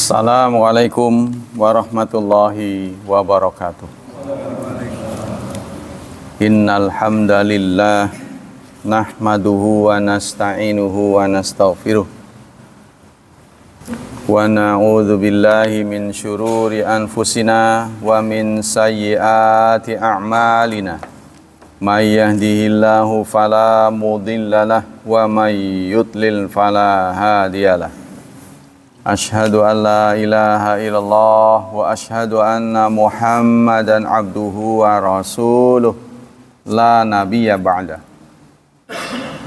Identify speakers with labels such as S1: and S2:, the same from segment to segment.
S1: Assalamualaikum warahmatullahi wabarakatuh. Innal hamdalillah nahmaduhu wa nasta'inuhu wa nastaghfiruh wa na'udzu billahi min syururi anfusina wa min sayyiati a'malina. May yahdihillahu fala mudhillalah wa may yudlil fala hadiyalah. Ashhadu an la ilaha illallah wa ashhadu anna Muhammadan abduhu wa rasuluh la nabiyya ba'da.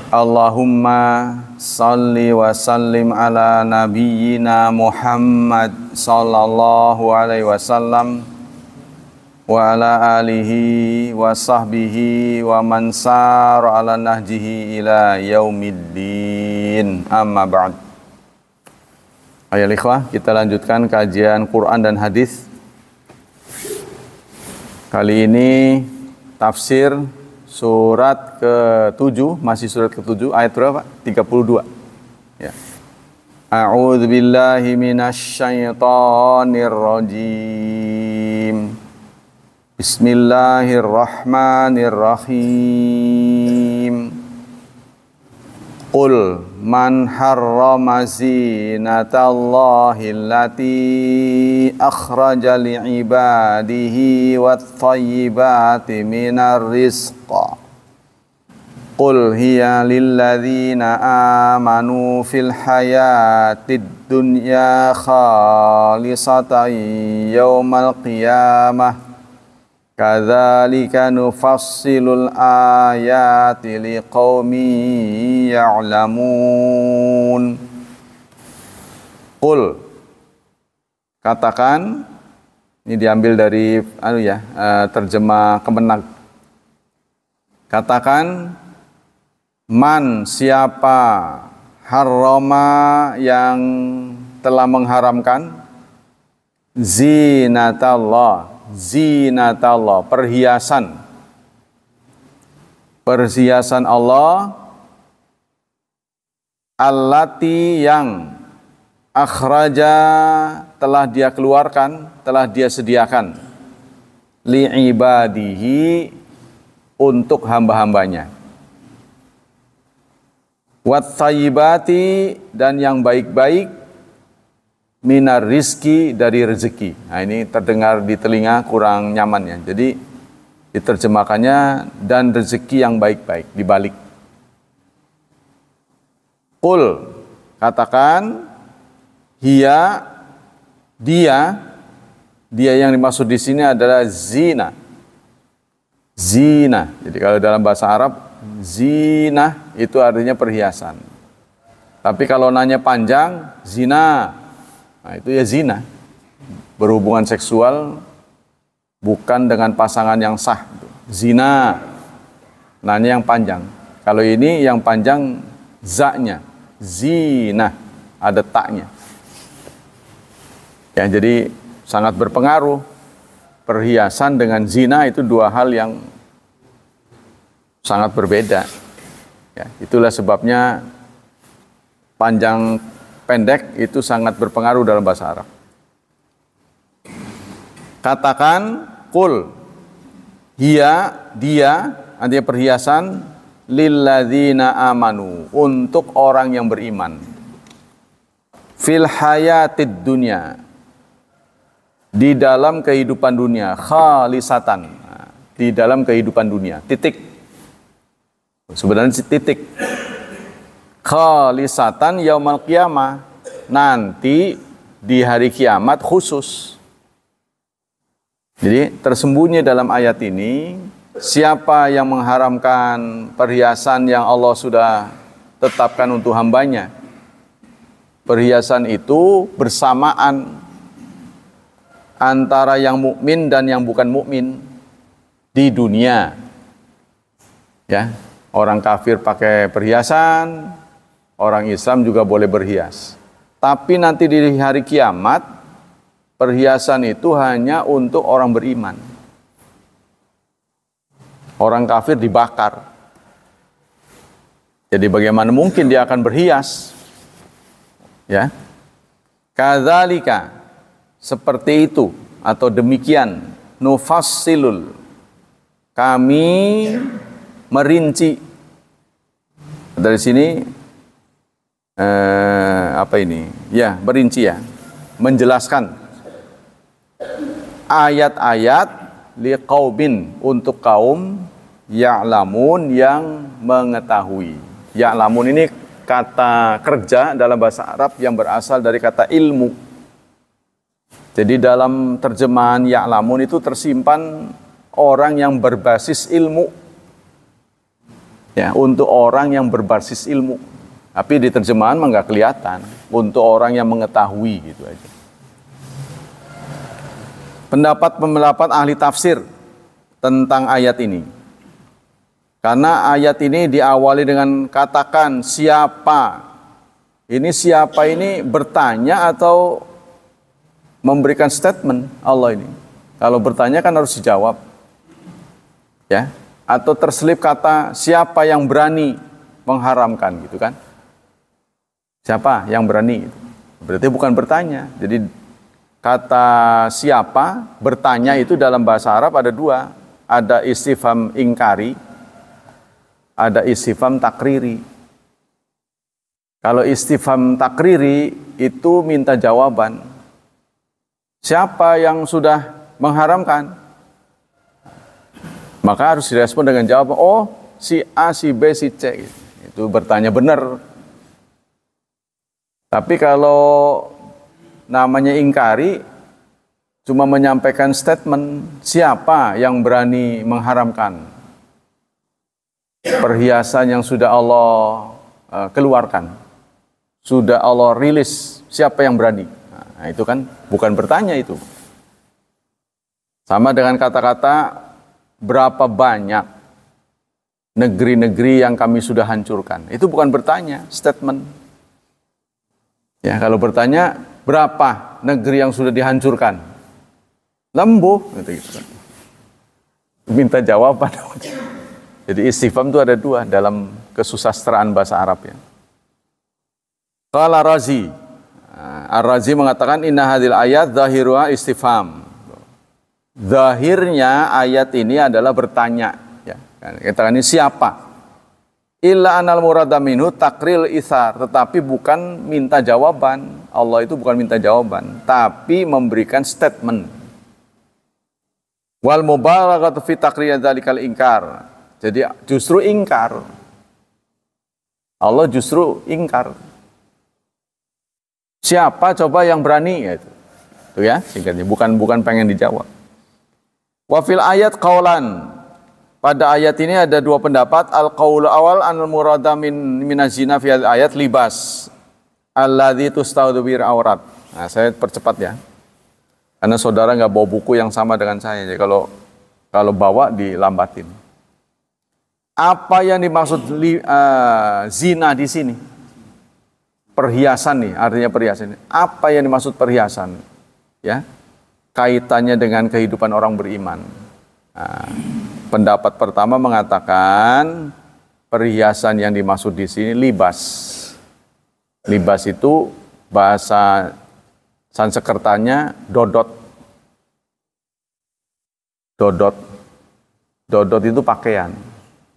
S1: Allahumma salli wa sallim ala nabiyyina Muhammad sallallahu alaihi wasallam wa ala alihi wa sahbihi wa man sara ala nahjihi ila yaumiddin. Amma ba'd. Ayo ikhwah, kita lanjutkan kajian Quran dan hadis. Kali ini tafsir surat ke-7, masih surat ke-7, ayat berapa? 32. Ya. A'udzu billahi minasyaitonir rajim. Bismillahirrahmanirrahim. Qul man harrama zinatallahi allati akhraja li'ibadihi wat-thayyibati minar rizqa. Qul hiya lilladzina amanu fil hayatid dunya khalisatan yaumal qiyamah. Kadzalika nufassilul ayati liqaumin ya'lamun. Qul, katakan, ini diambil dari terjemah Kemenag. Katakan, man, siapa, harrama, yang telah mengharamkan, zinatallah, zinatallah, perhiasan Allah, allati, yang, akhraja, telah dia keluarkan, telah dia sediakan, li'ibadihi, untuk hamba-hambanya, wat-thayyibati, dan yang baik-baik, minar rizki, dari rezeki. Nah, ini terdengar di telinga kurang nyaman ya. Jadi diterjemahkannya dan rezeki yang baik-baik, dibalik. Qul, katakan, hiya, dia yang dimaksud di sini adalah zina. Zina. Jadi kalau dalam bahasa Arab, zina itu artinya perhiasan. Tapi kalau nanya panjang, zina. Nah, itu ya zina, berhubungan seksual bukan dengan pasangan yang sah. Zina, nanya yang panjang. Kalau ini yang panjang za-nya, zina, ada taknya. Ya, jadi sangat berpengaruh. Perhiasan dengan zina itu dua hal yang sangat berbeda. Ya, itulah sebabnya panjang pendek itu sangat berpengaruh dalam bahasa Arab. Katakan, qul, hiya, dia, artinya perhiasan, lilladzina amanu, untuk orang yang beriman, fil hayatid dunya, di dalam kehidupan dunia, khalisatan, di dalam kehidupan dunia, titik. Sebenarnya titik. Khalisatan yaumal qiyamah, nanti di hari kiamat khusus. Jadi tersembunyi dalam ayat ini, siapa yang mengharamkan perhiasan yang Allah sudah tetapkan untuk hambanya. Perhiasan itu bersamaan antara yang mukmin dan yang bukan mukmin di dunia. Ya, orang kafir pakai perhiasan, orang Islam juga boleh berhias. Tapi nanti di hari kiamat, perhiasan itu hanya untuk orang beriman. Orang kafir dibakar. Jadi bagaimana mungkin dia akan berhias? Ya. Kadzalika, seperti itu atau demikian, nufassilul, kami merinci. Dari sini apa ini? Ya, merinci ya, menjelaskan ayat-ayat liqaumin, untuk kaum ya'lamun, yang mengetahui. Ya'lamun ini kata kerja dalam bahasa Arab yang berasal dari kata ilmu. Jadi dalam terjemahan ya'lamun itu tersimpan orang yang berbasis ilmu. Ya, untuk orang yang berbasis ilmu. Tapi di terjemahan mah nggak kelihatan. Untuk orang yang mengetahui gitu aja. Pendapat ahli tafsir tentang ayat ini. Karena ayat ini diawali dengan katakan siapa. Ini siapa ini bertanya atau memberikan statement Allah ini. Kalau bertanya kan harus dijawab. Ya, atau terselip kata siapa yang berani mengharamkan gitu kan. Siapa yang berani? Berarti bukan bertanya. Jadi kata siapa, bertanya itu dalam bahasa Arab ada dua. Ada istifham ingkari, ada istifham takriri. Kalau istifham takriri itu minta jawaban. Siapa yang sudah mengharamkan? Maka harus direspon dengan jawaban, oh si A, si B, si C. Itu bertanya benar. Tapi kalau namanya ingkari, cuma menyampaikan statement, siapa yang berani mengharamkan perhiasan yang sudah Allah keluarkan, sudah Allah rilis, siapa yang berani? Nah, itu kan bukan bertanya itu. Sama dengan kata-kata berapa banyak negeri-negeri yang kami sudah hancurkan. Itu bukan bertanya, statement. Ya, kalau bertanya berapa negeri yang sudah dihancurkan? Lembu, gitu kan. Minta jawaban. Jadi istifham itu ada dua dalam kesusastraan bahasa Arab ya. Qala Razi, Ar-Razi mengatakan inna hadil ayat zahiruha istifham. Zahirnya ayat ini adalah bertanya. Ya, kita ini siapa? Illa anal murada minhu takril isar, tetapi bukan minta jawaban. Allah itu bukan minta jawaban, tapi memberikan statement. Wal mubalaghatu fi taqrir dzalikal ingkar. Jadi justru ingkar. Allah justru ingkar. Siapa coba yang berani ya itu. Itu ya, singkatnya bukan pengen dijawab. Wa fil ayat qaulan. Pada ayat ini ada dua pendapat. Al-qaul awal anil murada minazina fi ayat libas alladzi tustaudu bir aurat. Nah, saya percepat ya. Karena saudara nggak bawa buku yang sama dengan saya. Jadi kalau bawa dilambatin. Apa yang dimaksud zina di sini? Perhiasan nih, artinya perhiasan. Apa yang dimaksud perhiasan? Ya, kaitannya dengan kehidupan orang beriman. Nah, pendapat pertama mengatakan perhiasan yang dimaksud di sini libas. Libas itu bahasa Sanskertanya dodot. Dodot. Dodot itu pakaian.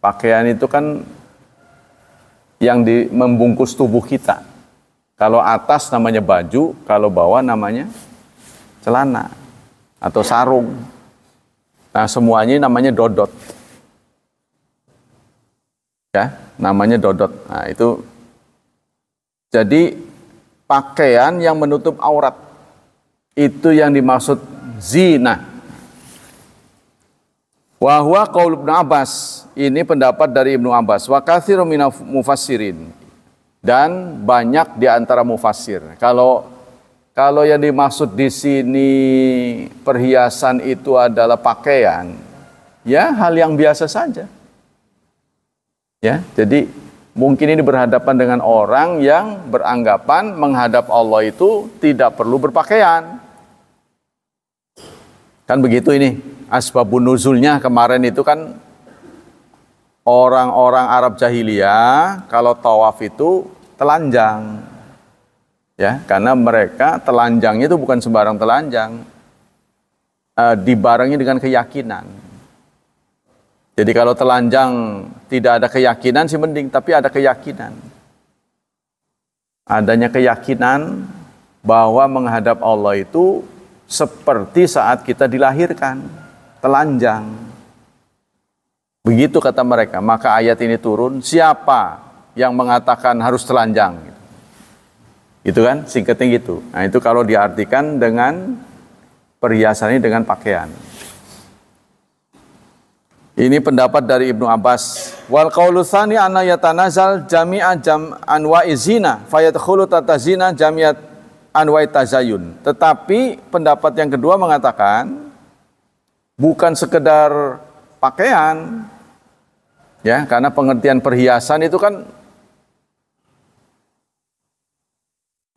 S1: Pakaian itu kan yang membungkus tubuh kita. Kalau atas namanya baju, kalau bawah namanya celana atau sarung. Nah, semuanya namanya dodot. Ya, namanya dodot. Nah, itu jadi pakaian yang menutup aurat. Itu yang dimaksud zina. Wa huwa qaul Ibnu Abbas. Ini pendapat dari Ibnu Abbas. Wa katsirun minal mufassirin. Dan banyak di antara mufassir. Kalau yang dimaksud di sini perhiasan itu adalah pakaian, ya hal yang biasa saja. Ya, jadi mungkin ini berhadapan dengan orang yang beranggapan menghadap Allah itu tidak perlu berpakaian. Kan begitu ini. Asbabun nuzulnya kemarin itu kan orang-orang Arab jahiliyah kalau tawaf itu telanjang. Ya, karena mereka telanjangnya itu bukan sembarang telanjang, dibarengi dengan keyakinan. Jadi kalau telanjang tidak ada keyakinan sih mending, tapi ada keyakinan. Adanya keyakinan bahwa menghadap Allah itu seperti saat kita dilahirkan, telanjang. Begitu kata mereka. Maka ayat ini turun, siapa yang mengatakan harus telanjang? Gitu kan, singkatnya gitu. Nah itu kalau diartikan dengan perhiasan ini dengan pakaian. Ini pendapat dari Ibnu Abbas. Wal qaulu tsani anna yatanazal jami'a anwa'i zina fayadkhulu tata zina jami'at anwa'i tazayyun. Tetapi pendapat yang kedua mengatakan bukan sekedar pakaian, ya, karena pengertian perhiasan itu kan,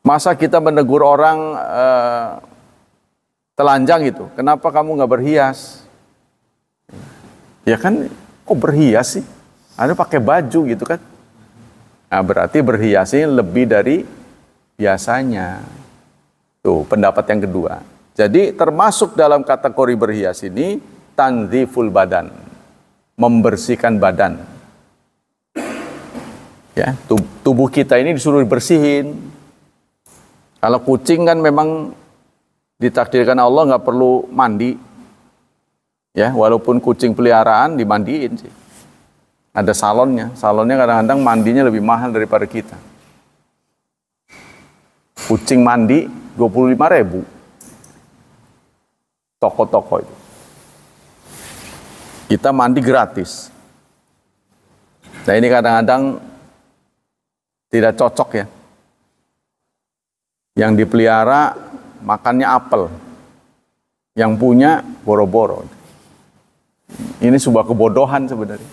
S1: masa kita menegur orang telanjang itu, kenapa kamu nggak berhias? Ya kan, kok berhias sih? Ada pakai baju gitu kan? Nah, berarti berhiasnya lebih dari biasanya. Tuh, pendapat yang kedua. Jadi termasuk dalam kategori berhias ini tandziful badan, membersihkan badan. Ya, tubuh kita ini disuruh dibersihin. Kalau kucing kan memang ditakdirkan Allah nggak perlu mandi. Ya, walaupun kucing peliharaan dimandiin sih. Ada salonnya. Salonnya kadang-kadang mandinya lebih mahal daripada kita. Kucing mandi 25.000. Toko-toko itu. Kita mandi gratis. Nah ini kadang-kadang tidak cocok ya. Yang dipelihara makannya apel. Yang punya boro-boro. Ini sebuah kebodohan sebenarnya.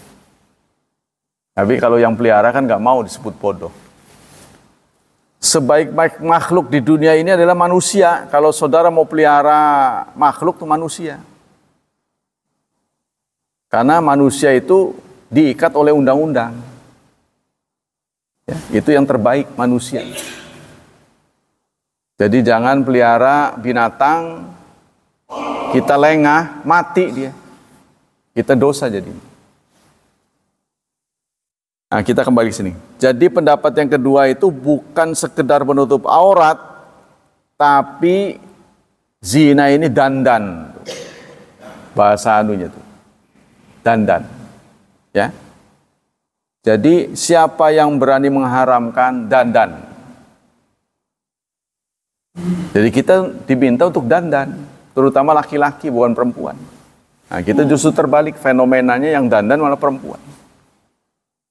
S1: Tapi kalau yang pelihara kan nggak mau disebut bodoh. Sebaik-baik makhluk di dunia ini adalah manusia. Kalau saudara mau pelihara makhluk itu manusia. Karena manusia itu diikat oleh undang-undang. Ya, itu yang terbaik manusia. Jadi jangan pelihara binatang, kita lengah, mati dia. Kita dosa jadi. Nah, kita kembali ke sini. Jadi pendapat yang kedua itu bukan sekedar menutup aurat, tapi zina ini dandan. Bahasa anunya tuh. Dandan. Ya. Jadi siapa yang berani mengharamkan dandan? Jadi kita diminta untuk dandan, terutama laki-laki bukan perempuan. Nah, kita justru terbalik, fenomenanya yang dandan malah perempuan.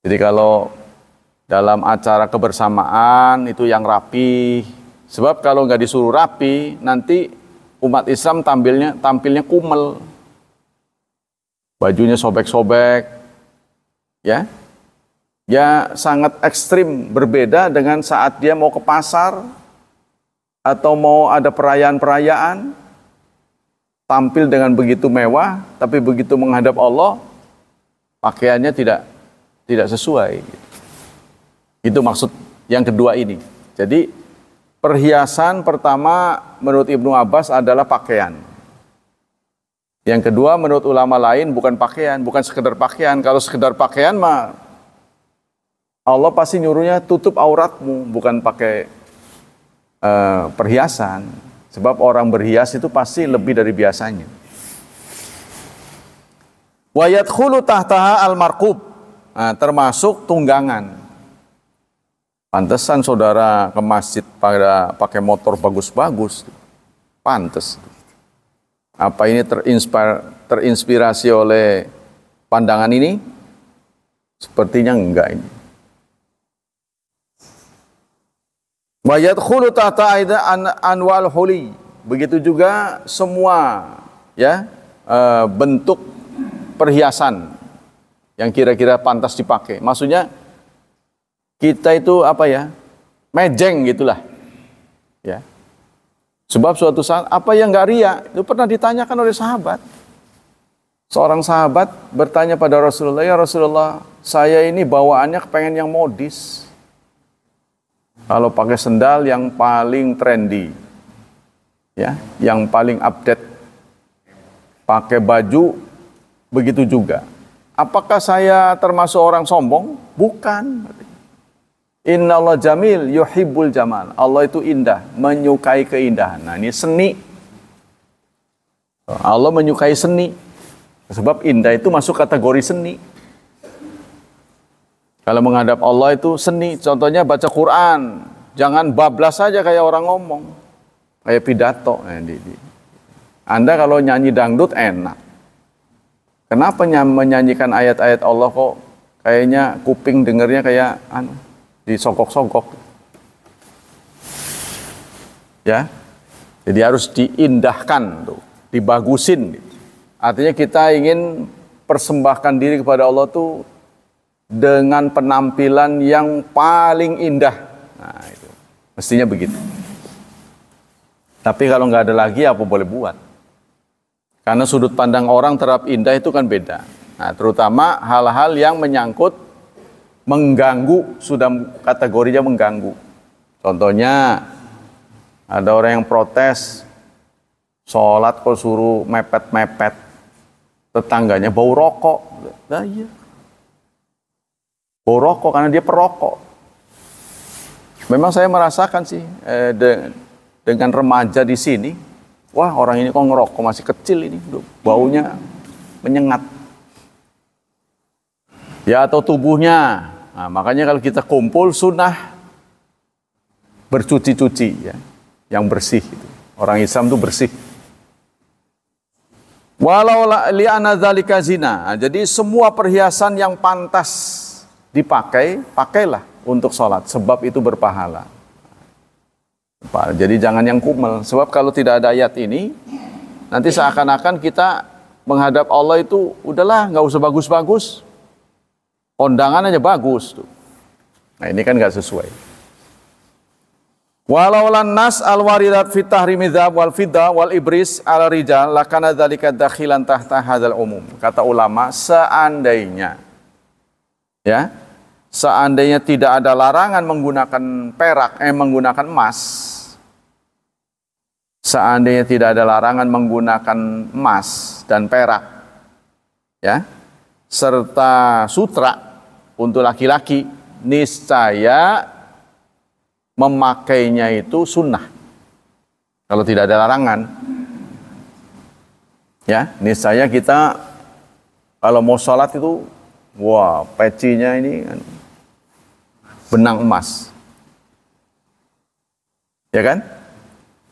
S1: Jadi kalau dalam acara kebersamaan itu yang rapi, sebab kalau nggak disuruh rapi, nanti umat Islam tampilnya kumel, bajunya sobek-sobek, ya sangat ekstrim, berbeda dengan saat dia mau ke pasar atau mau ada perayaan-perayaan. Tampil dengan begitu mewah, tapi begitu menghadap Allah, pakaiannya tidak sesuai. Itu maksud yang kedua ini. Jadi perhiasan pertama menurut Ibnu Abbas adalah pakaian. Yang kedua menurut ulama lain bukan pakaian, bukan sekedar pakaian. Kalau sekedar pakaian mah Allah pasti nyuruhnya tutup auratmu, bukan pakai perhiasan. Sebab orang berhias itu pasti lebih dari biasanya. Wa yadkhulu tahtaha al-marqub. Nah, termasuk tunggangan. Pantesan saudara ke masjid pada pakai motor bagus-bagus. Pantes. Apa ini terinspirasi oleh pandangan ini? Sepertinya enggak ini. Wa yadkhulu tahta aida anwal huli. Begitu juga semua ya bentuk perhiasan yang kira-kira pantas dipakai. Maksudnya kita itu apa ya? Mejeng gitulah. Ya. Sebab suatu saat apa yang enggak ria itu pernah ditanyakan oleh sahabat. Seorang sahabat bertanya pada Rasulullah, "Ya Rasulullah, saya ini bawaannya kepengen yang modis." Kalau pakai sendal yang paling trendy, ya, yang paling update. Pakai baju begitu juga. Apakah saya termasuk orang sombong? Bukan. Innallaha jamil yuhibbul jamal. Allah itu indah, menyukai keindahan. Nah, ini seni. Allah menyukai seni. Sebab indah itu masuk kategori seni. Kalau menghadap Allah itu seni. Contohnya baca Quran. Jangan bablas saja kayak orang ngomong. Kayak pidato. Anda kalau nyanyi dangdut enak. Kenapa menyanyikan ayat-ayat Allah kok kayaknya kuping dengernya kayak disogok-sogok. Ya. Jadi harus diindahkan tuh, dibagusin. Artinya kita ingin persembahkan diri kepada Allah tuh dengan penampilan yang paling indah. Nah, itu mestinya begitu. Tapi kalau nggak ada lagi apa boleh buat. Karena sudut pandang orang terhadap indah itu kan beda. Nah, terutama hal-hal yang menyangkut mengganggu, sudah kategorinya mengganggu. Contohnya ada orang yang protes sholat kok suruh mepet-mepet, tetangganya bau rokok. Nah, iya. Bau rokok karena dia perokok. Memang saya merasakan sih dengan remaja di sini, wah orang ini kok ngerokok masih kecil ini, baunya menyengat. Ya atau tubuhnya. Nah, makanya kalau kita kumpul sunnah bercuci-cuci ya, yang bersih itu. Orang Islam itu bersih. Walau li'ana dzalika zina. Nah, jadi semua perhiasan yang pantas dipakai, pakailah untuk sholat sebab itu berpahala. Jadi jangan yang kumel. Sebab kalau tidak ada ayat ini, nanti seakan-akan kita menghadap Allah itu udahlah nggak usah bagus-bagus. Kondangan aja bagus tuh. Nah ini kan nggak sesuai. Walau lan nas al waridat fi tahrimi dzahab wal fiddah wal ibris ala rijal lakana dzalika dakhilan tahta hadzal umum. Kata ulama, seandainya tidak ada larangan menggunakan perak, menggunakan emas. Seandainya tidak ada larangan menggunakan emas dan perak, ya, serta sutra untuk laki-laki, niscaya memakainya itu sunnah. Kalau tidak ada larangan, ya, niscaya kita kalau mau sholat itu, wah, pecinya ini benang emas, ya kan?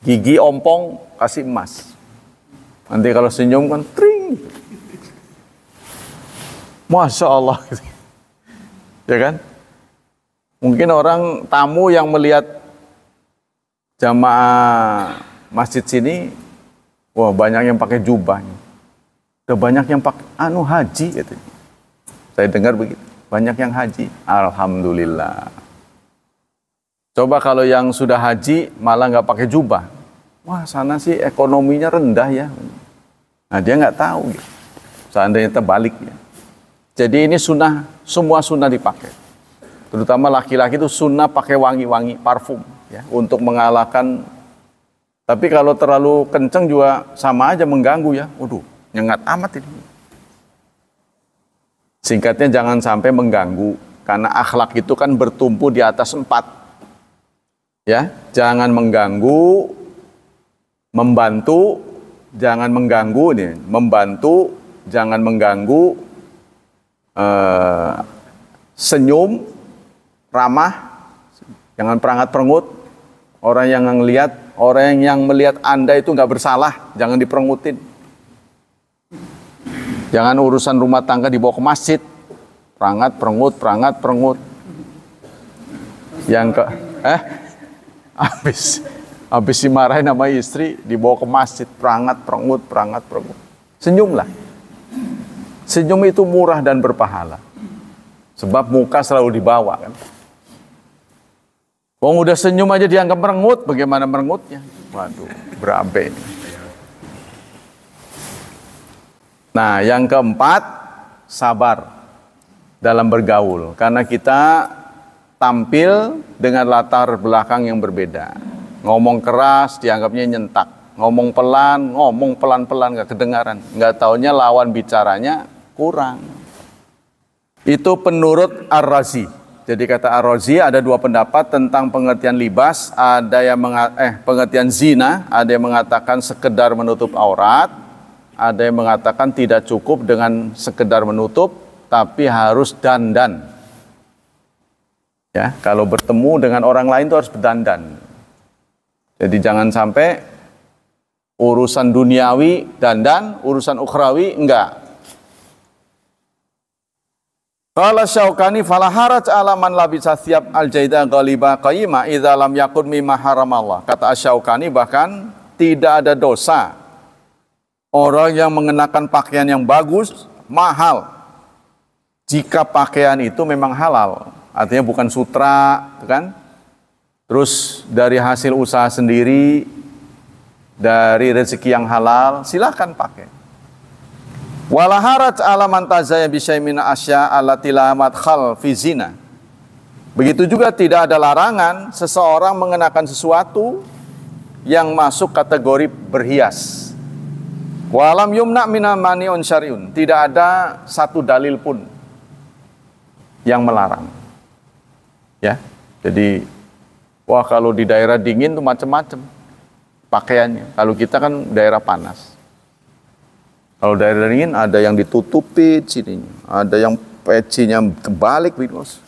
S1: Gigi ompong kasih emas. Nanti kalau senyum kan tring. Masya Allah. Ya kan? Mungkin orang tamu yang melihat jamaah masjid sini, wah banyak yang pakai jubah. Udah banyak yang pakai haji gitu. Saya dengar begitu. Banyak yang haji. Alhamdulillah. Coba kalau yang sudah haji malah nggak pakai jubah, wah sana sih ekonominya rendah ya. Nah dia nggak tahu, gitu. Seandainya terbalik ya. Jadi ini sunnah, semua sunnah dipakai. Terutama laki-laki itu sunnah pakai wangi-wangi parfum ya untuk mengalahkan. Tapi kalau terlalu kenceng juga sama aja mengganggu ya. Waduh, nyengat amat ini. Singkatnya jangan sampai mengganggu karena akhlak itu kan bertumpu di atas 4. Ya, jangan mengganggu, membantu, jangan mengganggu nih, membantu, jangan mengganggu, senyum, ramah, jangan perangat-perengut. Orang yang melihat Anda itu nggak bersalah, jangan diperengutin. Jangan urusan rumah tangga dibawa ke masjid, perangat-perengut. Yang habis dimarahin sama istri, dibawa ke masjid, perangat-perengut. Senyumlah. Senyum itu murah dan berpahala. Sebab muka selalu dibawa kan. Wong udah senyum aja dianggap merengut, bagaimana merengutnya? Waduh, berabe ini. Nah, yang keempat, sabar dalam bergaul. Karena kita tampil dengan latar belakang yang berbeda. Ngomong keras dianggapnya nyentak, ngomong pelan-pelan nggak kedengaran, nggak taunya lawan bicaranya kurang. Itu penurut Ar-Razi. Jadi kata Ar-Razi ada dua pendapat tentang pengertian libas. Ada yang pengertian zina, ada yang mengatakan sekedar menutup aurat, ada yang mengatakan tidak cukup dengan sekedar menutup, tapi harus dandan. Ya, kalau bertemu dengan orang lain itu harus berdandan. Jadi jangan sampai urusan duniawi dandan, urusan ukhrawi enggak. Qala Syaukani fala haraj ala man labisa thiyab al-jaida ghaliba qayyima idza lam yakun mimma haramallah. Kata Syaukani bahkan tidak ada dosa orang yang mengenakan pakaian yang bagus, mahal, jika pakaian itu memang halal. Artinya bukan sutra, kan? Terus dari hasil usaha sendiri, dari rezeki yang halal, silakan pakai. Wala haraj ala man tazaya bi syai'in min asya allati la madkhal fi zina. Begitu juga tidak ada larangan seseorang mengenakan sesuatu yang masuk kategori berhias. Walam yumna mina mani'un syari'un. Tidak ada satu dalil pun yang melarang. Ya. Jadi wah kalau di daerah dingin tuh macam-macam pakaiannya. Kalau kita kan daerah panas. Kalau daerah dingin ada yang ditutupi sini, ada yang pecinya kebalik, bos.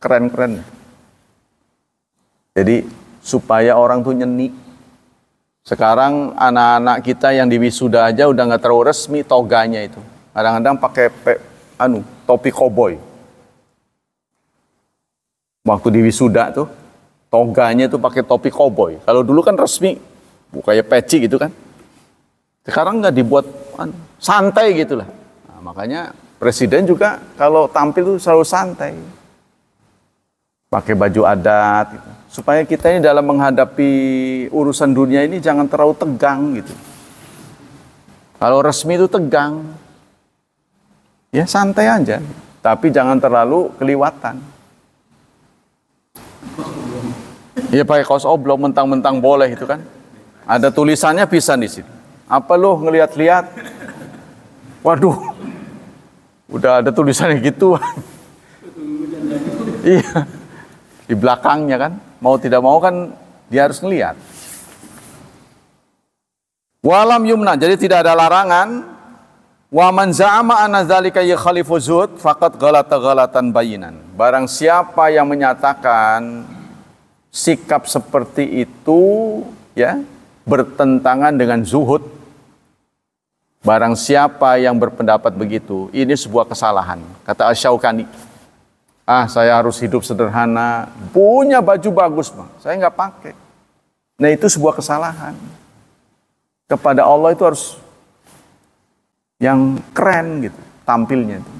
S1: Keren-keren. Jadi supaya orang tuh nyeni. Sekarang anak-anak kita yang di wisuda aja udah nggak terlalu resmi toganya itu. Kadang-kadang pakai topi koboi. Waktu di wisuda tuh toganya tuh pakai topi koboi. Kalau dulu kan resmi, kayak peci gitu kan. Sekarang nggak dibuat santai gitulah. Nah, makanya presiden juga kalau tampil tuh selalu santai. Pakai baju adat gitu. Supaya kita ini dalam menghadapi urusan dunia ini jangan terlalu tegang gitu. Kalau resmi itu tegang. Ya santai aja, tapi jangan terlalu keliwatan. Ya pakai kaos oblong mentang-mentang boleh itu kan. Ada tulisannya pisan di sini. Apa lo ngelihat-lihat? Waduh, udah ada tulisannya gitu. Iya, di belakangnya kan, mau tidak mau kan dia harus ngelihat. Walam yumna, jadi tidak ada larangan. Wa man za'ama anna dzalika yakhalifu zuhd faqad ghalata ghalatan bayinan. Barang siapa yang menyatakan sikap seperti itu ya bertentangan dengan zuhud, barang siapa yang berpendapat begitu, ini sebuah kesalahan. Kata Asy-Syaukani, saya harus hidup sederhana, punya baju bagus, Bang, saya nggak pakai. Nah itu sebuah kesalahan. Kepada Allah itu harus yang keren gitu, tampilnya itu.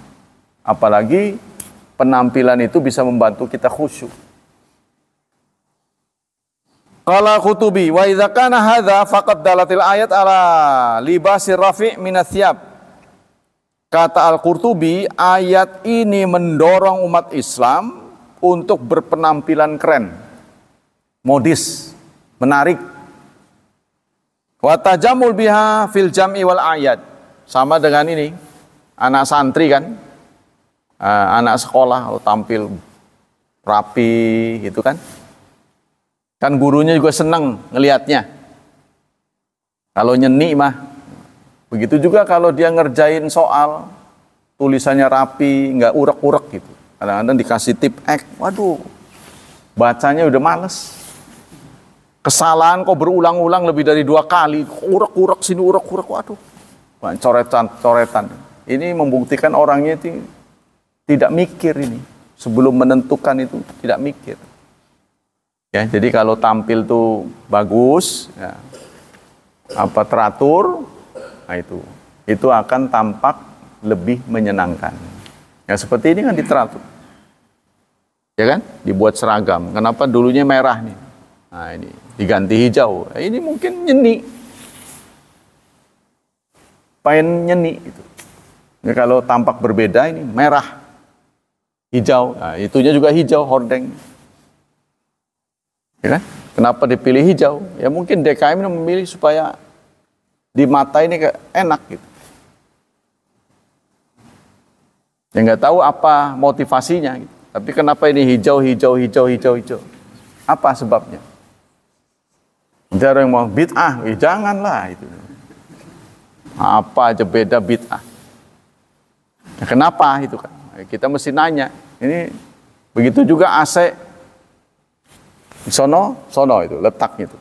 S1: Apalagi penampilan itu bisa membantu kita khusyuk. Qala Qutubi wa idza kana hadza faqad dalatil ayat ala libasir rafi' minasyab. Kata Al-Qurtubi, ayat ini mendorong umat Islam untuk berpenampilan keren, modis, menarik. Wa tajamul biha fil jam'i wal ayat. Sama dengan ini, anak santri kan, anak sekolah tampil rapi gitu kan. Kan gurunya juga senang ngelihatnya. Kalau nyeni mah. Begitu juga kalau dia ngerjain soal, tulisannya rapi, nggak urek-urek gitu. Kadang-kadang dikasih tip X, waduh, bacanya udah males. Kesalahan kok berulang-ulang lebih dari 2 kali, urek-urek sini, urek-urek, waduh. Coretan-coretan. Ini membuktikan orangnya itu tidak mikir ini. Sebelum menentukan itu tidak mikir. Ya, jadi kalau tampil tuh bagus, ya, teratur, nah itu akan tampak lebih menyenangkan. Ya seperti ini kan diteratur, ya kan, dibuat seragam. Kenapa dulunya merah nih? Nah ini diganti hijau. Ini mungkin nyeni, pengen nyeni itu. Ya, kalau tampak berbeda ini merah. hijau. Nah, itunya juga hijau, hordeng. Ya kan? Kenapa dipilih hijau? Ya mungkin DKM memilih supaya di mata ini enak gitu. Ya nggak tahu apa motivasinya gitu. Tapi kenapa ini hijau. Apa sebabnya? Nanti ada yang mau bid'ah, janganlah itu. Apa aja beda bid'ah. Nah, kenapa itu kan? Kita mesti nanya. Ini begitu juga AC sono itu letaknya itu.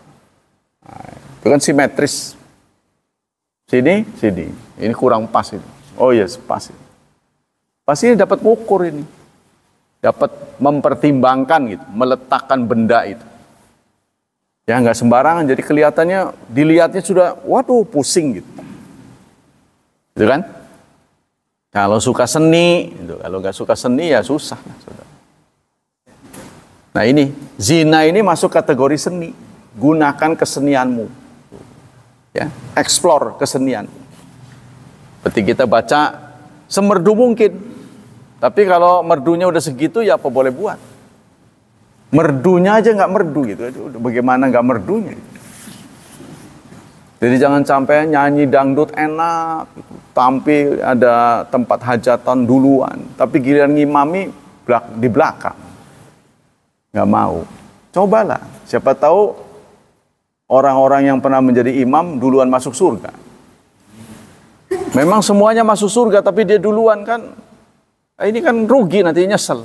S1: Nah, itu kan simetris. Sini. Ini kurang pas itu. Oh yes, pas itu. Pasti dapat ukur ini. Dapat mempertimbangkan gitu, meletakkan benda itu. Ya nggak sembarangan, jadi kelihatannya dilihatnya sudah, waduh pusing gitu. Gitu kan? Kalau suka seni, gitu. Kalau nggak suka seni ya susah. Nah ini, zina ini masuk kategori seni. Gunakan kesenianmu. Ya, explore kesenian. Seperti kita baca, semerdu mungkin. Tapi kalau merdunya udah segitu, ya apa boleh buat. Merdunya aja nggak merdu gitu. Bagaimana nggak merdunya? Jadi jangan sampai nyanyi dangdut enak, gitu. Tampil ada tempat hajatan duluan, tapi giliran ngimami di belakang. Nggak mau. Cobalah, siapa tahu orang-orang yang pernah menjadi imam duluan masuk surga. Memang semuanya masuk surga, tapi dia duluan kan. Ini kan rugi nanti nyesel.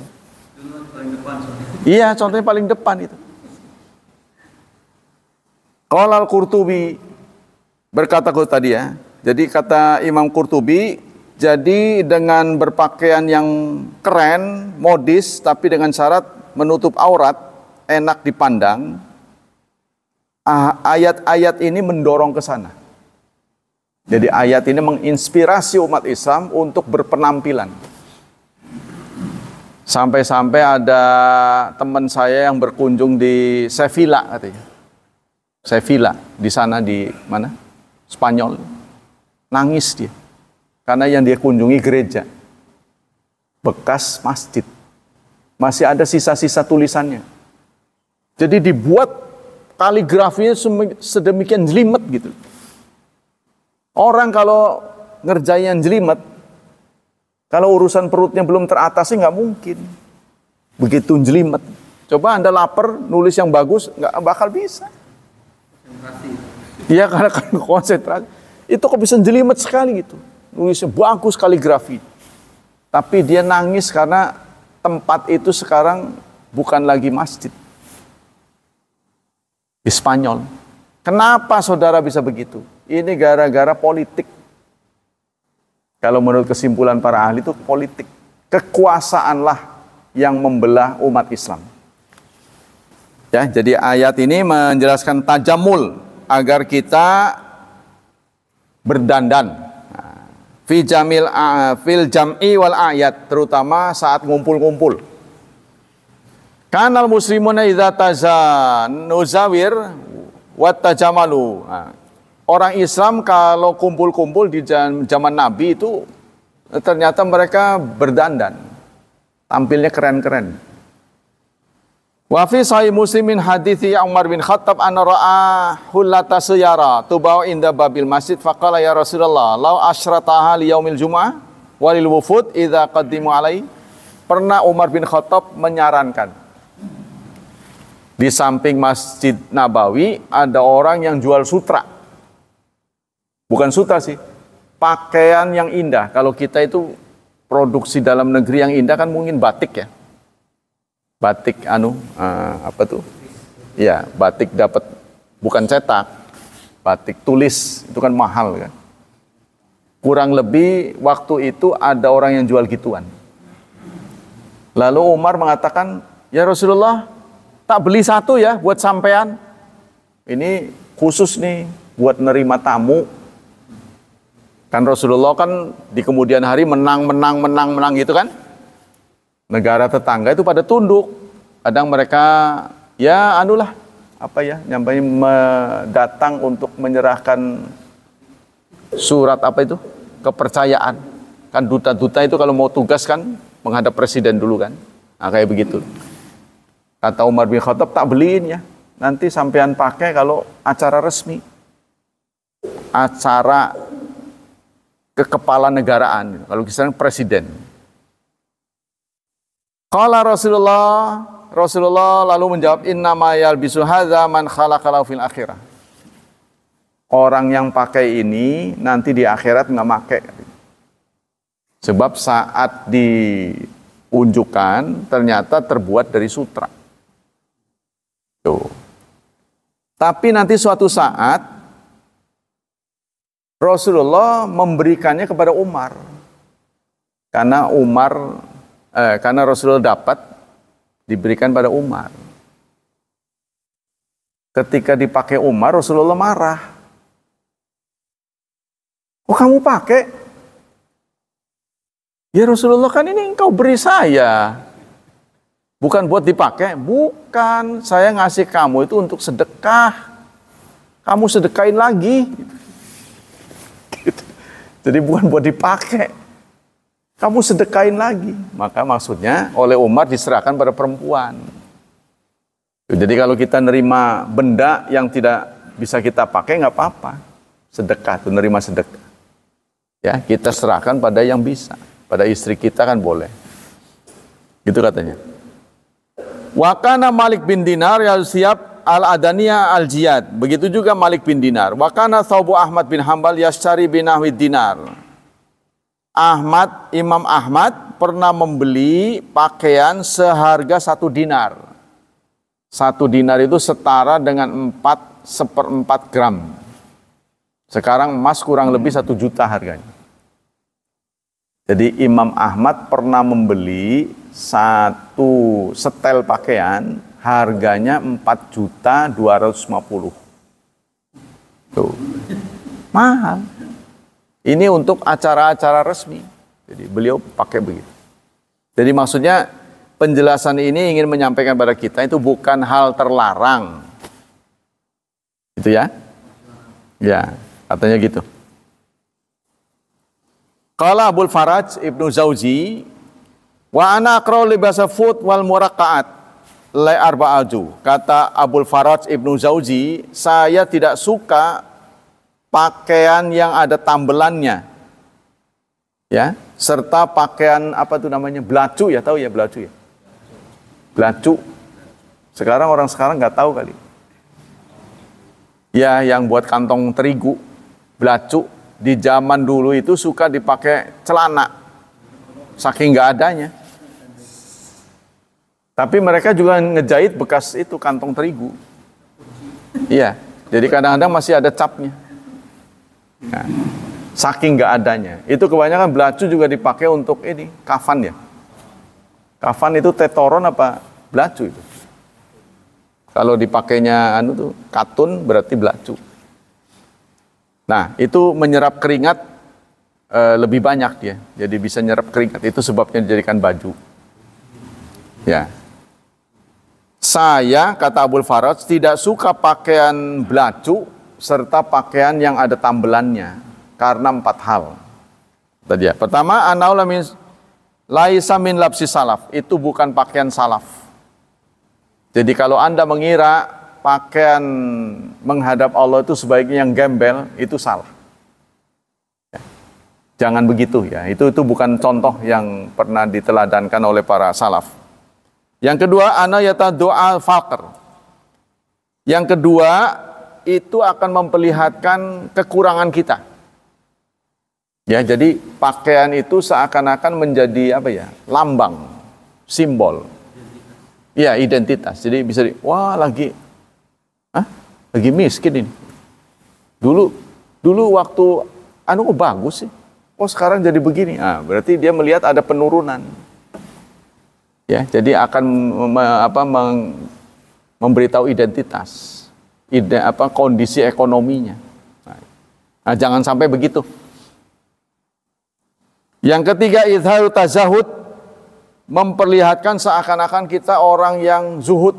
S1: Iya, contohnya paling depan itu. Qala al-Qurtubi berkata tadi ya. Jadi kata Imam Qurtubi, jadi dengan berpakaian yang keren, modis, tapi dengan syarat menutup aurat, enak dipandang. Ayat-ayat ini mendorong ke sana. Jadi ayat ini menginspirasi umat Islam untuk berpenampilan. Sampai-sampai ada teman saya yang berkunjung di Sevilla katanya. Sevilla, di sana di mana? Spanyol. Nangis dia. Karena yang dia kunjungi gereja. Bekas masjid. Masih ada sisa-sisa tulisannya. Jadi dibuat kaligrafinya sedemikian jelimet gitu. Orang kalau ngerjain jelimet, kalau urusan perutnya belum teratasi nggak mungkin. Begitu jelimet. Coba Anda lapar, nulis yang bagus, nggak bakal bisa. Iya, karena kan konsentrasi. Itu kok bisa jelimet sekali gitu. Nulisnya bagus kaligrafi. Tapi dia nangis karena tempat itu sekarang bukan lagi masjid. Di Spanyol. Kenapa saudara bisa begitu? Ini gara-gara politik. Kalau menurut kesimpulan para ahli itu politik. Kekuasaanlah yang membelah umat Islam. Ya, jadi ayat ini menjelaskan tajamul agar kita berdandan. Fil jam'i wal ayat, terutama saat ngumpul-ngumpul. Kanal muslimuna idza tazanu zawir wa tajamalu. Orang Islam kalau kumpul-kumpul di zaman Nabi itu ternyata mereka berdandan. Tampilnya keren-keren. Wa fi sahih Muslimin hadithi Umar bin Khattab anna ra'a hullata sayara tubaw inda babil masjid faqala ya Rasulullah law asyrataha li yaumil jumu'ah walil wufud idza qaddimu alai. Pernah Umar bin Khattab menyarankan di samping Masjid Nabawi ada orang yang jual sutra. Bukan sutra sih, pakaian yang indah. Kalau kita itu produksi dalam negeri yang indah kan mungkin batik ya. Batik apa tuh? Ya, batik dapat bukan cetak. Batik tulis itu kan mahal kan. Kurang lebih waktu itu ada orang yang jual gituan. Lalu Umar mengatakan, "Ya Rasulullah, tak beli satu ya buat sampean. Ini khusus nih buat nerima tamu." Kan Rasulullah kan di kemudian hari menang gitu kan. Negara tetangga itu pada tunduk. Kadang mereka ya datang untuk menyerahkan surat kepercayaan. Kan duta-duta itu kalau mau tugas kan menghadap presiden dulu kan. Nah, kayak begitu. Kata Umar bin Khattab, tak beliin ya. Nanti sampean pakai kalau acara resmi. Acara kekepalaan kalau misalnya presiden. Qala Rasulullah lalu menjawab, innama yalbisu hadza man khalaqalahu fil akhirah. Orang yang pakai ini nanti di akhirat nggak pakai. Sebab saat diunjukkan ternyata terbuat dari sutra. Tuh. Tapi nanti suatu saat Rasulullah memberikannya kepada Umar. Karena Rasulullah dapat diberikan pada Umar. Ketika dipakai Umar, Rasulullah marah. Oh, kamu pakai? Ya Rasulullah, kan ini engkau beri saya. Bukan buat dipakai. Bukan, saya ngasih kamu itu untuk sedekah. Kamu sedekain lagi. Gitu. Jadi bukan buat dipakai. Kamu sedekain lagi. Maka maksudnya oleh Umar diserahkan pada perempuan. Jadi kalau kita nerima benda yang tidak bisa kita pakai, nggak apa-apa. Sedekah itu nerima sedekah. Ya, kita serahkan pada yang bisa. Pada istri kita kan boleh. Gitu katanya. Wa kana Malik bin Dinar siap al-Adaniyah al-Jiyad. Begitu juga Malik bin Dinar. Wa kana Thawbu Ahmad bin Hambal yashtari binahwi dinar. Imam Ahmad pernah membeli pakaian seharga 1 dinar. 1 dinar itu setara dengan 4/4 gram. Sekarang emas kurang lebih 1 juta harganya. Jadi Imam Ahmad pernah membeli 1 setel pakaian harganya 4.250.000. Tuh. Mahal. Ini untuk acara-acara resmi. Jadi beliau pakai begitu. Jadi maksudnya penjelasan ini ingin menyampaikan pada kita itu bukan hal terlarang. Itu ya? Ya, katanya gitu. Qala Abul Faraj Ibnu Zauzi wa ana aqra'u libasa fut wal muraqqa'at la arba'aju. Kata Abul Faraj Ibnu Zauzi, saya tidak suka pakaian yang ada tambelannya. Ya, serta pakaian apa itu namanya? Belacu ya, tahu ya belacu ya? Belacu. Orang sekarang nggak tahu kali. Ya, yang buat kantong terigu, belacu. Di zaman dulu itu suka dipakai celana, saking nggak adanya. Tapi mereka juga ngejahit bekas itu kantong terigu. Iya, jadi kadang-kadang masih ada capnya. Nah, saking nggak adanya. Itu kebanyakan belacu juga dipakai untuk ini, kafan ya. Kafan itu tetoron apa belacu itu? Kalau dipakainya katun berarti belacu. Nah, itu menyerap keringat lebih banyak dia. Jadi bisa nyerap keringat. Itu sebabnya dijadikan baju. Ya. Saya, kata Abul Faraj, tidak suka pakaian belacu serta pakaian yang ada tambelannya. Karena 4 hal. Tadi ya. Pertama, anaula min laisa min labsi salaf. Itu bukan pakaian salaf. Jadi kalau Anda mengira pakaian menghadap Allah itu sebaiknya yang gembel, itu salah. Ya. Jangan begitu ya. Itu bukan contoh yang pernah diteladankan oleh para salaf. Yang kedua, ana yatadu'a faqr. Yang kedua, itu akan memperlihatkan kekurangan kita. Ya, jadi pakaian itu seakan-akan menjadi apa ya? Lambang, simbol. Ya, identitas. Jadi bisa lagi miskin ini. Dulu waktu bagus sih. Oh sekarang jadi begini. Ah, berarti dia melihat ada penurunan. Ya, jadi akan memberitahu identitas, kondisi ekonominya. Nah, jangan sampai begitu. Yang ketiga, izharu tazahud, memperlihatkan seakan-akan kita orang yang zuhud,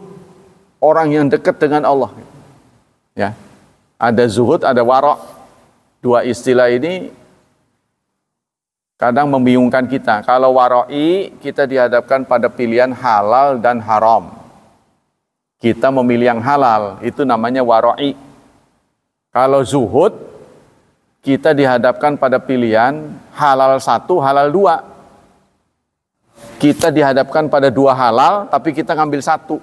S1: orang yang dekat dengan Allah. Ya, ada zuhud, ada wara'. 2 istilah ini kadang membingungkan kita. Kalau wara'i, kita dihadapkan pada pilihan halal dan haram. Kita memilih yang halal, itu namanya wara'i. Kalau zuhud, kita dihadapkan pada pilihan halal satu, halal dua. Kita dihadapkan pada dua halal, tapi kita ngambil satu.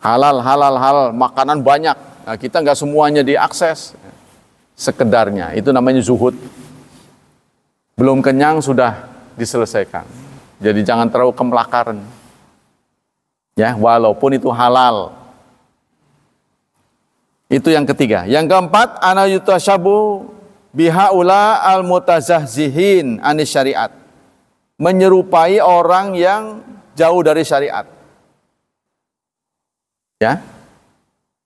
S1: Halal, makanan banyak. Nah, kita nggak semuanya diakses. Sekedarnya, itu namanya zuhud. Belum kenyang sudah diselesaikan. Jadi jangan terlalu kemlakaran. Ya, walaupun itu halal. Itu yang ketiga. Yang keempat, ana yutasyabu bihaula al-mutazahzihin anis syariat. Menyerupai orang yang jauh dari syariat. Ya.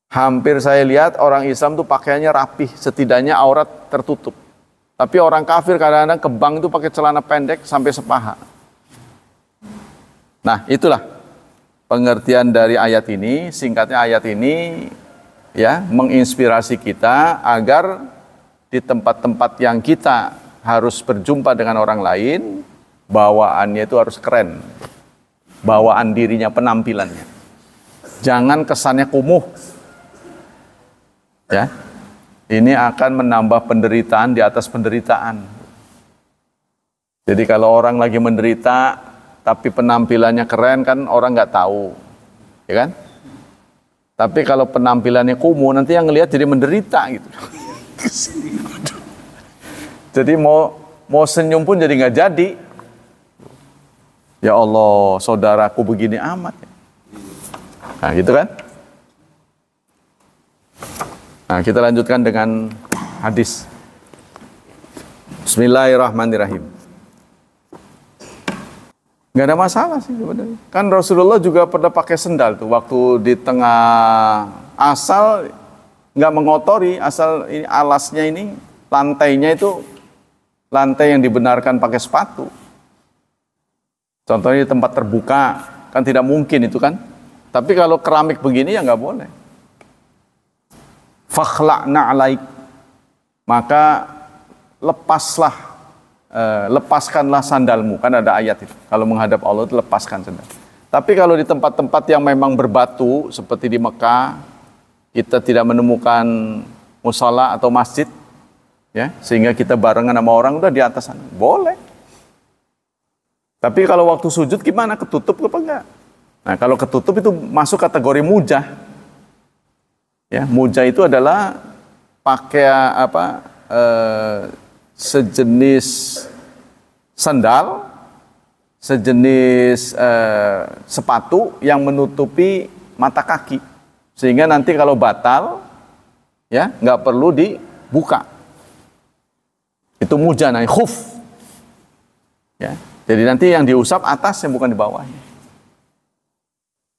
S1: Hampir saya lihat orang Islam tuh pakaiannya rapih, setidaknya aurat tertutup. Tapi orang kafir kadang-kadang ke bank itu pakai celana pendek sampai sepaha. Nah, itulah pengertian dari ayat ini. Singkatnya ayat ini ya menginspirasi kita agar di tempat-tempat yang kita harus berjumpa dengan orang lain, bawaannya itu harus keren. Bawaan dirinya, penampilannya. Jangan kesannya kumuh. Ya. Ini akan menambah penderitaan di atas penderitaan. Jadi kalau orang lagi menderita tapi penampilannya keren kan orang nggak tahu, ya kan? Tapi kalau penampilannya kumuh nanti yang ngelihat jadi menderita gitu. Jadi mau senyum pun jadi nggak jadi. Ya Allah, saudaraku begini amat. Nah gitu kan? Nah, kita lanjutkan dengan hadis. Bismillahirrahmanirrahim. Nggak ada masalah sih sebenarnya. Kan Rasulullah juga pernah pakai sendal tuh waktu di tengah, asal nggak mengotori, asal ini alasnya ini, lantainya itu lantai yang dibenarkan pakai sepatu. Contohnya di tempat terbuka, kan tidak mungkin itu kan. Tapi kalau keramik begini ya nggak boleh. Fakhla'na alaik, maka lepaskanlah sandalmu, kan ada ayat itu. Kalau menghadap Allah itu lepaskan sandal. Tapi kalau di tempat-tempat yang memang berbatu seperti di Mekah, kita tidak menemukan musala atau masjid, ya, sehingga kita barengan sama orang udah di atas sana, boleh. Tapi kalau waktu sujud gimana? Ketutup apa enggak? Nah, kalau ketutup itu masuk kategori mujah. Ya, mujah itu adalah pakai sejenis sandal, sejenis sepatu yang menutupi mata kaki, sehingga nanti kalau batal, ya nggak perlu dibuka. Itu mujah, namanya khuf. Ya, jadi nanti yang diusap atasnya bukan di bawahnya.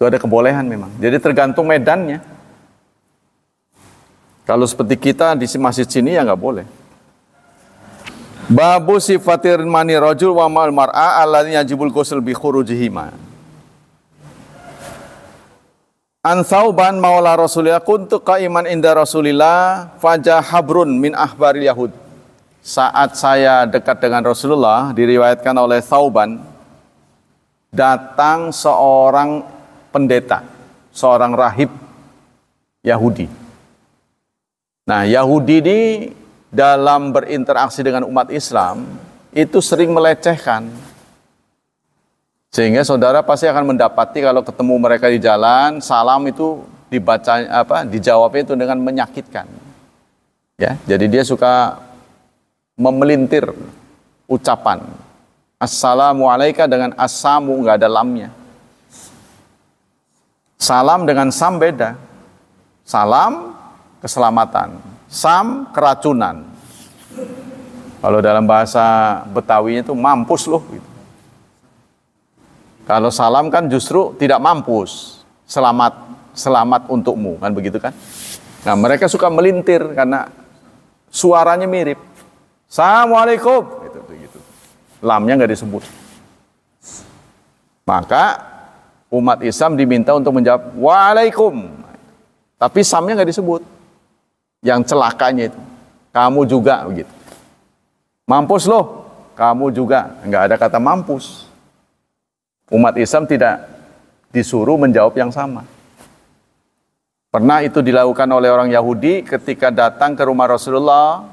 S1: Itu ada kebolehan memang. Jadi tergantung medannya. Kalau seperti kita di masjid sini ya nggak boleh. Babu sifatir mani rajul wa mal mar'a alladhi yajibul ghusl bi khurujihima. An Thauban maula Rasulillah kuntu qaiman inda Rasulillah fajah habrun min ahbaril yahud. Saat saya dekat dengan Rasulullah, diriwayatkan oleh Thauban, datang seorang pendeta, seorang rahib Yahudi. Nah, Yahudi ini dalam berinteraksi dengan umat Islam itu sering melecehkan. Sehingga saudara pasti akan mendapati kalau ketemu mereka di jalan, salam itu dijawabnya itu dengan menyakitkan. Ya, jadi dia suka memelintir ucapan. Assalamualaikum dengan as-samu, enggak ada lamnya. Salam dengan sam beda. Salam keselamatan, sam keracunan. Kalau dalam bahasa Betawinya itu mampus loh gitu. Kalau salam kan justru tidak mampus, selamat untukmu, kan begitu kan? Nah, mereka suka melintir karena suaranya mirip. Assalamualaikum gitu. Lamnya nggak disebut. Maka umat Islam diminta untuk menjawab waalaikum. Tapi samnya nggak disebut. Yang celakanya itu kamu juga begitu. Mampus loh, kamu juga. Nggak ada kata mampus. Umat Islam tidak disuruh menjawab yang sama. Pernah itu dilakukan oleh orang Yahudi ketika datang ke rumah Rasulullah.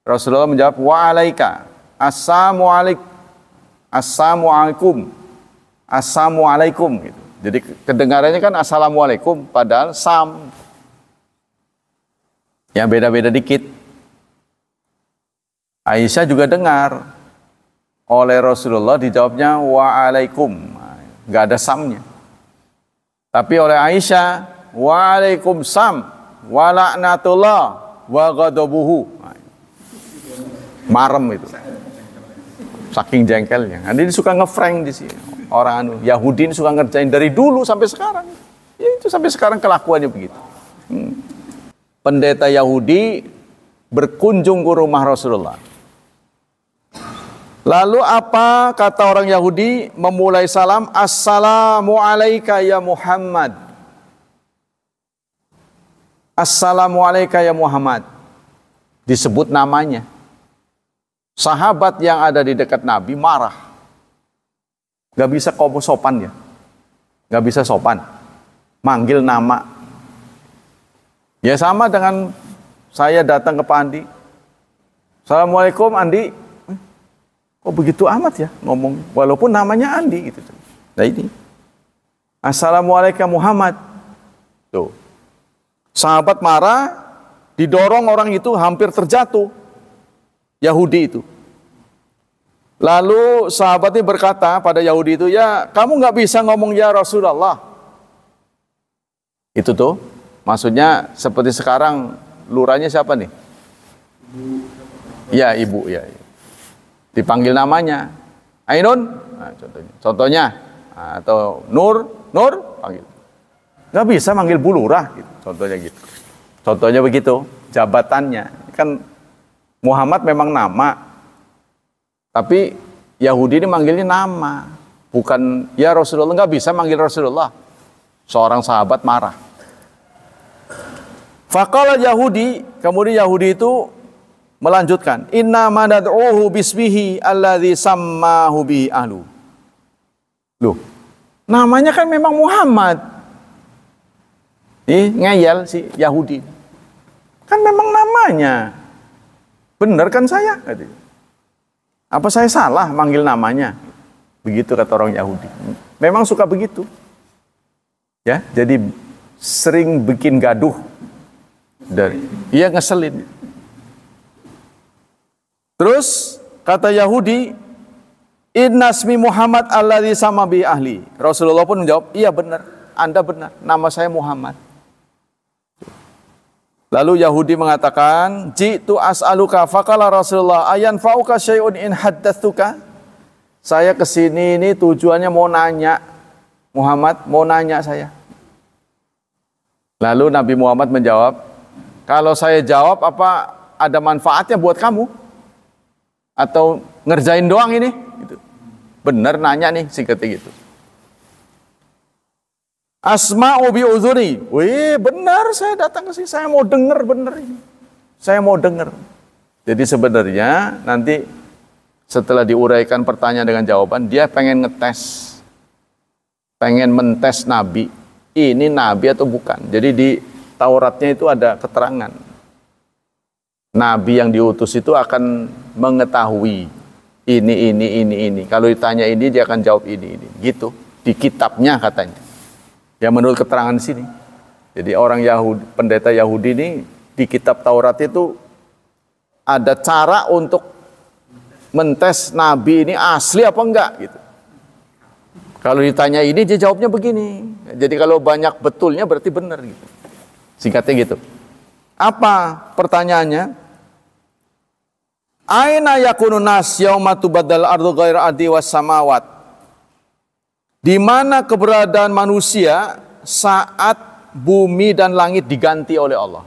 S1: Rasulullah menjawab, wa'alaika, assalamualaikum, assalamualaikum. Gitu. Jadi kedengarannya kan assalamualaikum, padahal sam. Yang beda-beda dikit. Aisyah juga dengar. Oleh Rasulullah dijawabnya wa'alaikum. Nggak ada samnya. Tapi oleh Aisyah, wa'alaikumsalam wa la'natullah wa ghadabuhu. Marem itu. Saking jengkelnya. Ini suka ngefrank di sini. Orang Yahudi ini suka ngerjain dari dulu sampai sekarang. Ya, itu sampai sekarang kelakuannya begitu. Pendeta Yahudi berkunjung ke rumah Rasulullah. Lalu apa kata orang Yahudi? Memulai salam, assalamu alayka ya Muhammad. Assalamu alayka ya Muhammad. Disebut namanya. Sahabat yang ada di dekat Nabi marah. Gak bisa sopan ya. Gak bisa sopan. Manggil nama. Ya sama dengan saya datang ke Pak Andi. Assalamualaikum Andi. Kok begitu amat ya ngomong. Walaupun namanya Andi gitu. Nah ini. Assalamualaikum Muhammad. Tuh. Sahabat marah, didorong orang itu hampir terjatuh. Yahudi itu. Lalu sahabatnya berkata pada Yahudi itu, ya kamu nggak bisa ngomong ya Rasulullah. Itu tuh, maksudnya seperti sekarang lurahnya siapa nih? Ya ibu, ya. Dipanggil namanya. Ainun, nah, contohnya. Atau Nur, panggil. Nggak bisa manggil Bu Lurah, gitu. Contohnya gitu. Contohnya begitu, jabatannya. Kan Muhammad memang nama, tapi Yahudi ini manggilnya nama. Bukan, ya Rasulullah, nggak bisa manggil Rasulullah. Seorang sahabat marah. Faqala Yahudi, kemudian Yahudi itu melanjutkan, inna ma nad'uhu bismihi alladzi sammahu bi ahlu. Loh, namanya kan memang Muhammad. Ngeyel si Yahudi. Kan memang namanya. Benar kan saya? Apa saya salah manggil namanya? Begitu kata orang Yahudi. Memang suka begitu. Ya, jadi sering bikin gaduh. Iya ngeselin. Terus kata Yahudi, innasmi Muhammad alladzi sama bi ahli. Rasulullah pun menjawab, iya benar, Anda benar, nama saya Muhammad. Lalu Yahudi mengatakan, jitu as'aluka faqala Rasulullah ayan fa'uka syai'un in haddatsuka. Saya kesini ini tujuannya mau nanya. Muhammad mau nanya saya. Lalu Nabi Muhammad menjawab, kalau saya jawab apa ada manfaatnya buat kamu? Atau ngerjain doang ini? Gitu. Bener nanya nih, singkatnya gitu. Asma'u bi uzuri. Wih, benar saya datang ke sini, saya mau dengar bener ini. Saya mau dengar. Jadi sebenarnya nanti setelah diuraikan pertanyaan dengan jawaban, dia pengen ngetes. Pengen mentes Nabi. Ini Nabi atau bukan. Jadi di Tauratnya itu ada keterangan. Nabi yang diutus itu akan mengetahui ini. Kalau ditanya ini, dia akan jawab ini. Gitu. Di kitabnya katanya. Ya menurut keterangan di sini. Jadi orang Yahudi, pendeta Yahudi ini di kitab Taurat itu ada cara untuk mentes Nabi ini asli apa enggak gitu. Kalau ditanya ini dia jawabnya begini. Jadi kalau banyak betulnya berarti benar gitu. Singkatnya gitu. Apa pertanyaannya? Aina yakunu nas yauma tubaddal ardu ghairu ardi was samawat? Di mana keberadaan manusia saat bumi dan langit diganti oleh Allah?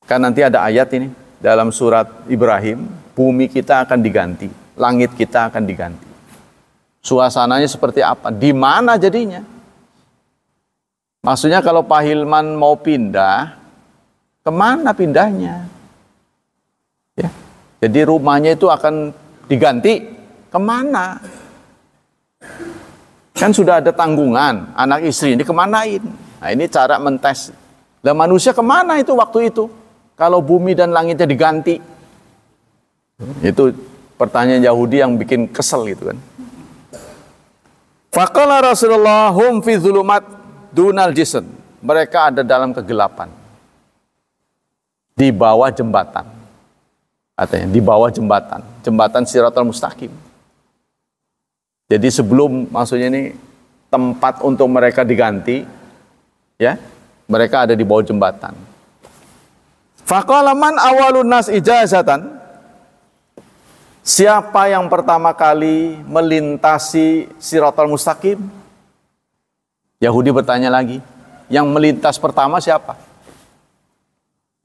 S1: Kan nanti ada ayat ini dalam surat Ibrahim, bumi kita akan diganti, langit kita akan diganti. Suasananya seperti apa? Di mana jadinya? Maksudnya kalau Pak Hilman mau pindah, kemana pindahnya? Ya. Jadi rumahnya itu akan diganti kemana? Kan sudah ada tanggungan, anak istri ini kemanain? Nah ini cara mentes. Lah manusia kemana itu waktu itu? Kalau bumi dan langitnya diganti? Itu pertanyaan Yahudi yang bikin kesel gitu kan. Faqala Rasulullah hum fi dzulumat dunal jisn. Mereka ada dalam kegelapan. Di bawah jembatan. Katanya di bawah jembatan, jembatan Shiratal Mustaqim. Jadi sebelum maksudnya ini tempat untuk mereka diganti, ya, mereka ada di bawah jembatan. Faqala man awalun nas ijazatan? Siapa yang pertama kali melintasi Shiratal Mustaqim? Yahudi bertanya lagi. Yang melintas pertama siapa?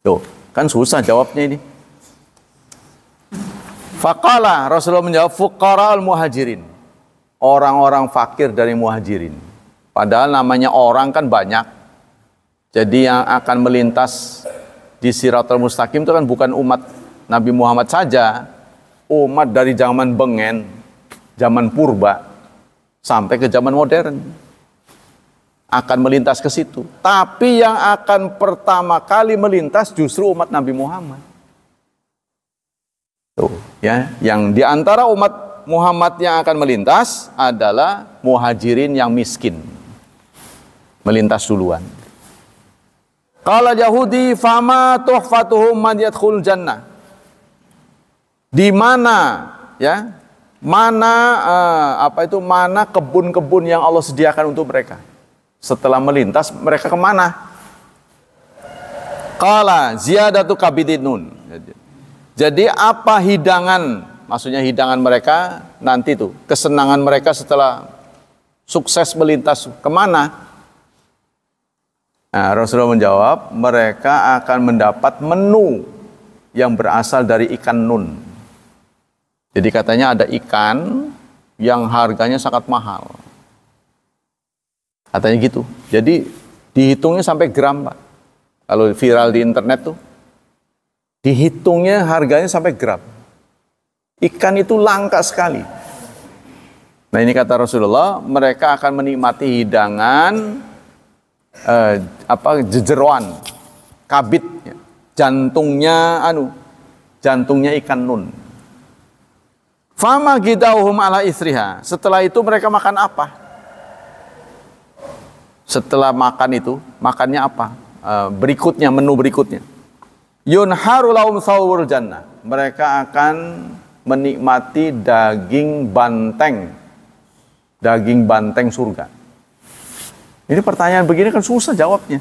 S1: Tuh, kan susah jawabnya ini. Faqala, Rasulullah menjawab, fuqara'ul muhajirin. Orang-orang fakir dari muhajirin. Padahal namanya orang kan banyak. Jadi yang akan melintas di Shiratal Mustaqim itu kan bukan umat Nabi Muhammad saja. Umat dari zaman Bengen, zaman purba, sampai ke zaman modern. Akan melintas ke situ. Tapi yang akan pertama kali melintas justru umat Nabi Muhammad. Tuh, ya, yang di antara umat Muhammad yang akan melintas adalah muhajirin yang miskin. Melintas duluan. Qala Yahudi fama tuhfatuhum man yadkhul jannah. Di mana ya? Mana mana kebun-kebun yang Allah sediakan untuk mereka? Setelah melintas mereka kemana? Qala ziyadatu kabidinun. Jadi apa hidangan? Maksudnya hidangan mereka nanti tuh, kesenangan mereka setelah sukses melintas kemana? Nah, Rasulullah menjawab, mereka akan mendapat menu yang berasal dari ikan nun. Jadi katanya ada ikan yang harganya sangat mahal. Katanya gitu. Jadi dihitungnya sampai gram, Pak. Kalau viral di internet tuh, dihitungnya harganya sampai gram. Ikan itu langka sekali. Nah ini kata Rasulullah, mereka akan menikmati hidangan jejeroan, kabit, ya. jantungnya ikan nun. Fama gidauhum ala isriha. Setelah itu mereka makan apa? Setelah makan itu, makannya apa? Berikutnya, menu berikutnya. Yunharu lahum thawrul jannah. Mereka akan menikmati daging banteng surga. Ini pertanyaan begini kan susah jawabnya.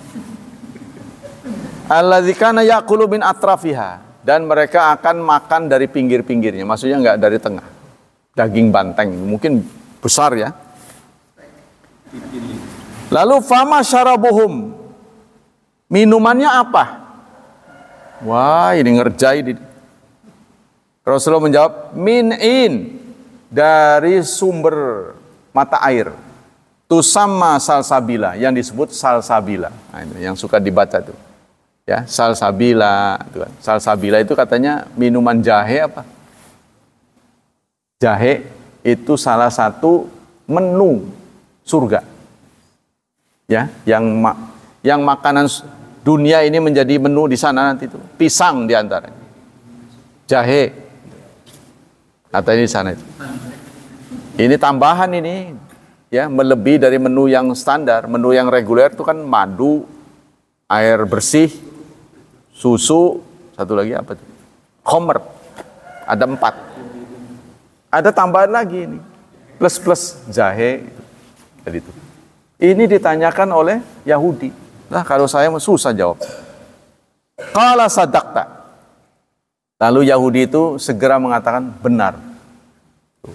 S1: Alladzi kana yaqulu min atrafiha, dan mereka akan makan dari pinggir-pinggirnya, maksudnya enggak dari tengah. Daging banteng mungkin besar ya. Lalu fama syarabuhum, minumannya apa? Wah, ini ngerjai. Rasulullah menjawab, min'in, dari sumber mata air. Tusamma salsabila, yang disebut salsabila. Nah, itu yang suka dibaca tuh. Ya, salsabila, itu kan. Salsabila itu katanya minuman jahe apa? Jahe itu salah satu menu surga. Ya, yang makanan dunia ini menjadi menu di sana nanti itu. Pisang di antaranya. Jahe. Katanya di sana itu. Ini tambahan ini, ya, melebihi dari menu yang standar. Menu yang reguler itu kan madu, air bersih, susu, satu lagi apa itu? Khomer. Ada 4. Ada tambahan lagi ini. Plus jahe. Jadi itu. Ini ditanyakan oleh Yahudi. Nah, kalau saya susah jawab. Qala sadaqta. Lalu Yahudi itu segera mengatakan benar.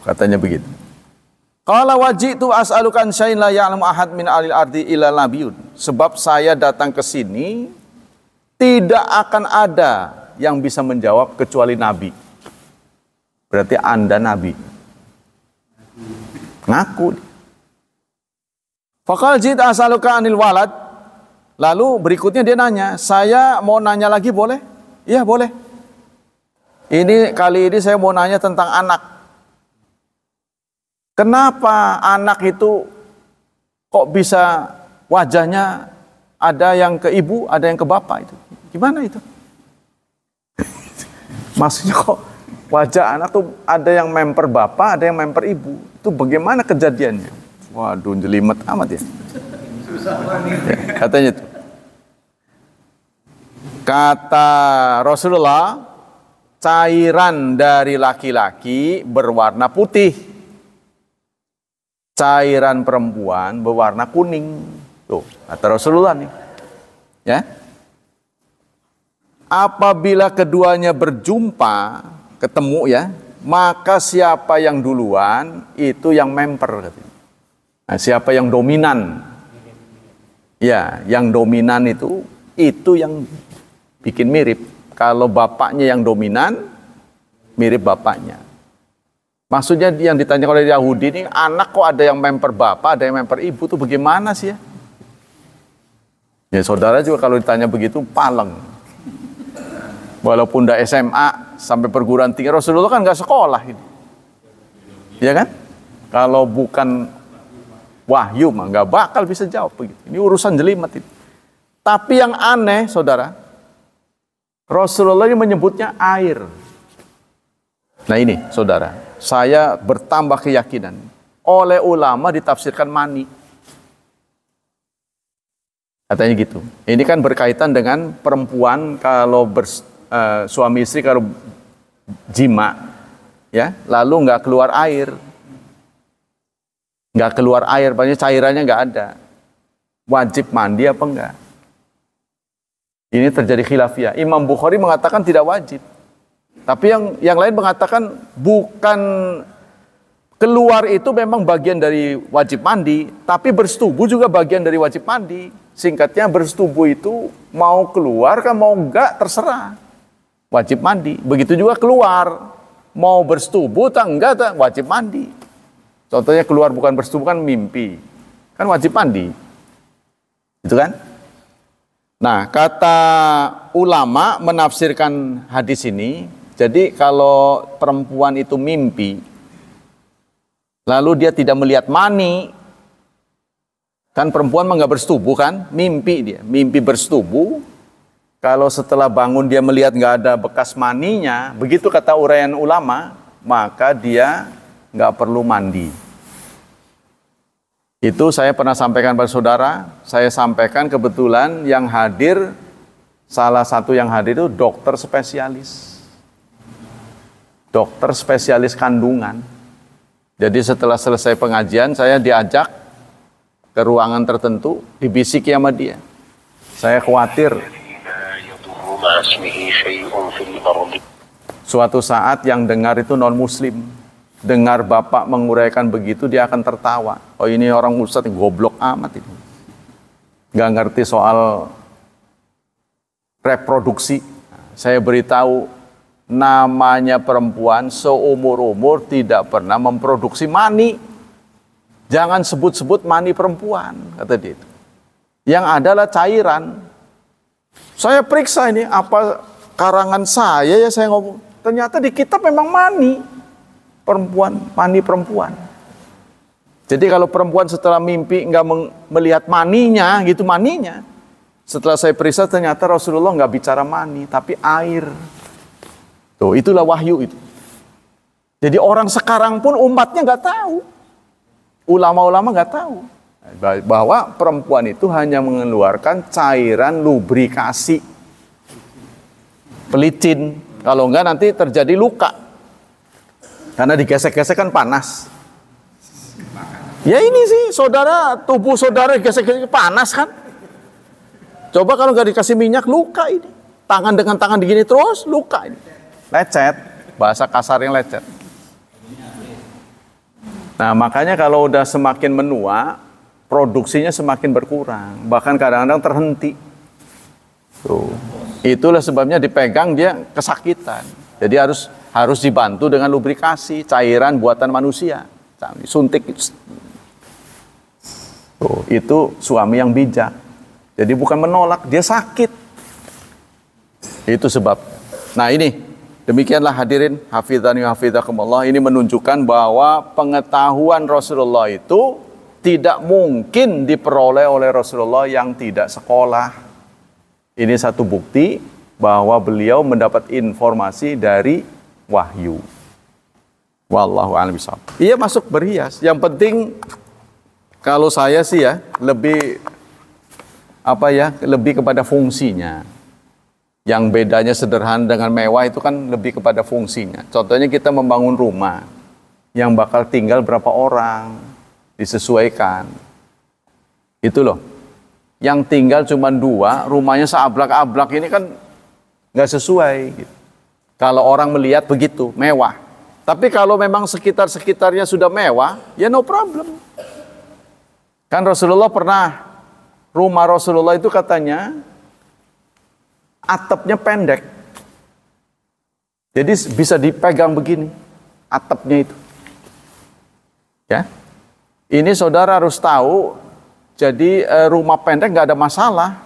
S1: Katanya begitu. Qala wajitu as'alukan syai'in la ya'lamu ahad min alil ardi illa nabiyyun. Sebab saya datang ke sini tidak akan ada yang bisa menjawab kecuali nabi. Berarti Anda nabi. Ngaku. Faqal jid as'aluka anil walad. Lalu berikutnya dia nanya, saya mau nanya lagi boleh? Iya boleh. Ini kali ini saya mau nanya tentang anak. Kenapa anak itu kok bisa wajahnya ada yang ke ibu, ada yang ke bapak itu? Gimana itu? Maksudnya kok wajah anak tuh ada yang memper bapak, ada yang memper ibu. Itu bagaimana kejadiannya? Waduh, jelimet amat ya. Katanya itu. Kata Rasulullah, cairan dari laki-laki berwarna putih. Cairan perempuan berwarna kuning. Tuh, kata Rasulullah nih. Ya. Apabila keduanya berjumpa, ketemu ya, maka siapa yang duluan itu yang memper. Nah, siapa yang dominan? Ya, yang dominan itu yang bikin mirip. Kalau bapaknya yang dominan, mirip bapaknya. Maksudnya yang ditanya oleh Yahudi ini, anak kok ada yang memper bapak, ada yang memper ibu, tuh bagaimana sih ya? Ya saudara juga kalau ditanya begitu, paleng. Walaupun udah SMA sampai perguruan tinggi, Rasulullah kan nggak sekolah ini, ya kan? Kalau bukan wahyu mah nggak bakal bisa jawab begitu. Ini urusan jelimet itu. Tapi yang aneh, saudara, Rasulullah ini menyebutnya air. Nah ini, saudara, saya bertambah keyakinan. Oleh ulama ditafsirkan mani. Katanya gitu. Ini kan berkaitan dengan perempuan kalau suami istri kalau jima, ya, lalu nggak keluar air, banyak cairannya nggak ada, wajib mandi apa enggak? Ini terjadi khilafiyah. Imam Bukhari mengatakan tidak wajib, tapi yang lain mengatakan bukan keluar itu memang bagian dari wajib mandi, tapi bersetubuh juga bagian dari wajib mandi. Singkatnya bersetubuh itu mau keluar kan mau enggak terserah, wajib mandi. Begitu juga keluar, mau bersetubuh tak enggak tak wajib mandi. Contohnya keluar bukan bersetubuh kan mimpi, kan wajib mandi. Itu kan? Nah, kata ulama menafsirkan hadis ini, jadi kalau perempuan itu mimpi, lalu dia tidak melihat mani, kan perempuan mah nggak bersetubuh kan, mimpi bersetubuh. Kalau setelah bangun dia melihat nggak ada bekas maninya, begitu kata uraian ulama, maka dia nggak perlu mandi. Itu saya pernah sampaikan pada saudara, saya sampaikan kebetulan yang hadir, salah satu yang hadir itu dokter spesialis kandungan. Jadi setelah selesai pengajian, saya diajak ke ruangan tertentu, dibisiki sama dia. Saya khawatir suatu saat yang dengar itu non-muslim, dengar bapak menguraikan begitu, dia akan tertawa. Oh ini orang ustadz goblok amat ini, nggak ngerti soal reproduksi. Saya beritahu, namanya perempuan seumur-umur tidak pernah memproduksi mani. Jangan sebut-sebut mani perempuan, kata dia itu. Yang adalah cairan. Saya periksa ini, apa karangan saya ya, saya ngomong. Ternyata di kitab memang mani perempuan. Jadi kalau perempuan setelah mimpi nggak melihat maninya, gitu maninya. Setelah saya periksa ternyata Rasulullah nggak bicara mani, tapi air. Tuh, itulah wahyu itu. Jadi orang sekarang pun umatnya nggak tahu. Ulama-ulama nggak tahu bahwa perempuan itu hanya mengeluarkan cairan lubrikasi, pelicin. Kalau enggak nanti terjadi luka, karena digesek-gesek kan panas. Ya ini sih saudara, tubuh saudara gesek-gesek panas kan. Coba kalau nggak dikasih minyak, luka ini. Tangan dengan tangan begini terus luka ini. Lecet, bahasa kasarnya lecet. Nah makanya kalau udah semakin menua, produksinya semakin berkurang, bahkan kadang-kadang terhenti. Tuh. Itulah sebabnya dipegang dia kesakitan. Jadi harus dibantu dengan lubrikasi, cairan buatan manusia, suntik. Tuh, itu suami yang bijak. Jadi bukan menolak, dia sakit. Itu sebab. Nah ini Demikianlah hadirin, hafizani wa hafizakumullah, ini menunjukkan bahwa pengetahuan Rasulullah itu tidak mungkin diperoleh oleh Rasulullah yang tidak sekolah. Ini satu bukti bahwa beliau mendapat informasi dari wahyu. Wallahu a'lam bishawab. Iya, masuk berhias. Yang penting kalau saya sih ya lebih lebih kepada fungsinya. Yang bedanya sederhana dengan mewah itu kan lebih kepada fungsinya. Contohnya kita membangun rumah yang bakal tinggal berapa orang, disesuaikan. Itu loh. Yang tinggal cuma 2, rumahnya seablak-ablak, ini kan nggak sesuai. Gitu. Kalau orang melihat begitu, mewah. Tapi kalau memang sekitar-sekitarnya sudah mewah, ya no problem. Kan Rasulullah pernah, rumah Rasulullah itu katanya atapnya pendek. Jadi bisa dipegang begini atapnya itu. Ya. Ini saudara harus tahu, jadi rumah pendek nggak ada masalah.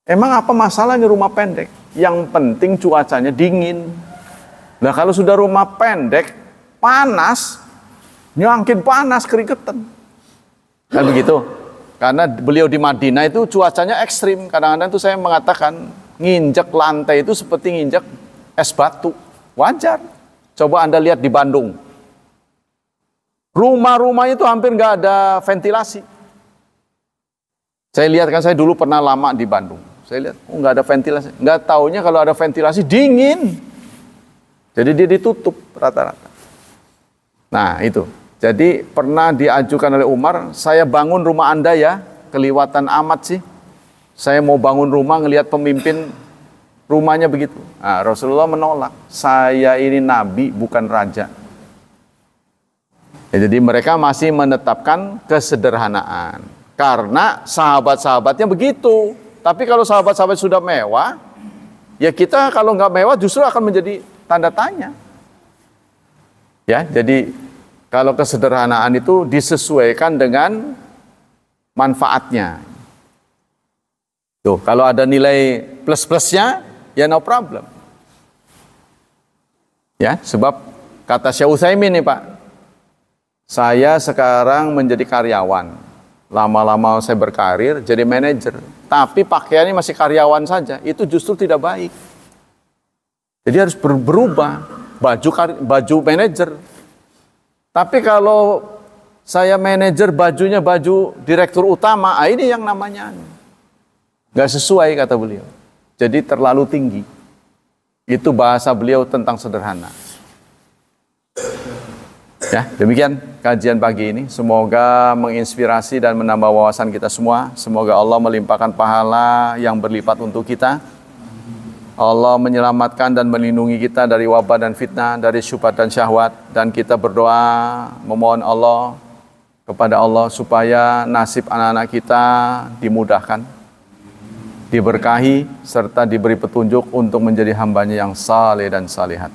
S1: Emang apa masalahnya rumah pendek? Yang penting cuacanya dingin. Nah kalau sudah rumah pendek, panas, nyangkin panas, keringetan. Kan begitu? Karena beliau di Madinah itu cuacanya ekstrim. Kadang-kadang itu saya mengatakan, nginjek lantai itu seperti nginjek es batu. Wajar. Coba Anda lihat di Bandung. Rumah-rumah itu hampir nggak ada ventilasi. Saya lihat kan, saya dulu pernah lama di Bandung. Saya lihat, nggak ada ventilasi. Nggak taunya kalau ada ventilasi dingin. Jadi dia ditutup rata-rata. Nah itu. Jadi pernah diajukan oleh Umar, saya bangun rumah Anda ya, keliwatan amat sih. Saya mau bangun rumah ngelihat pemimpin rumahnya begitu. Nah, Rasulullah menolak, saya ini nabi bukan raja. Ya, jadi mereka masih menetapkan kesederhanaan. Karena sahabat-sahabatnya begitu. Tapi kalau sahabat-sahabat sudah mewah, ya kita kalau nggak mewah justru akan menjadi tanda tanya. Ya, jadi kalau kesederhanaan itu disesuaikan dengan manfaatnya. Tuh, kalau ada nilai plus-plusnya, ya no problem. Ya, sebab kata Syekh Utsaimin nih Pak, saya sekarang menjadi karyawan. Lama-lama saya berkarir jadi manajer, tapi pakaiannya masih karyawan saja. Itu justru tidak baik. Jadi harus berubah baju manajer. Tapi kalau saya manajer bajunya baju direktur utama, ini yang namanya nggak sesuai kata beliau. Jadi terlalu tinggi. Itu bahasa beliau tentang sederhana. Ya, demikian kajian pagi ini. Semoga menginspirasi dan menambah wawasan kita semua. Semoga Allah melimpahkan pahala yang berlipat untuk kita. Allah menyelamatkan dan melindungi kita dari wabah dan fitnah, dari syubhat dan syahwat. Dan kita berdoa memohon Allah kepada Allah supaya nasib anak-anak kita dimudahkan, diberkahi, serta diberi petunjuk untuk menjadi hambanya yang saleh dan salihat.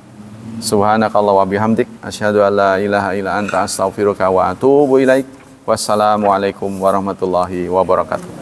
S1: Subhanakallah wa bihamdik, asyhadu an la ilaha illa anta astaghfiruka wa atubu ilaik. Wassalamualaikum warahmatullahi wabarakatuh.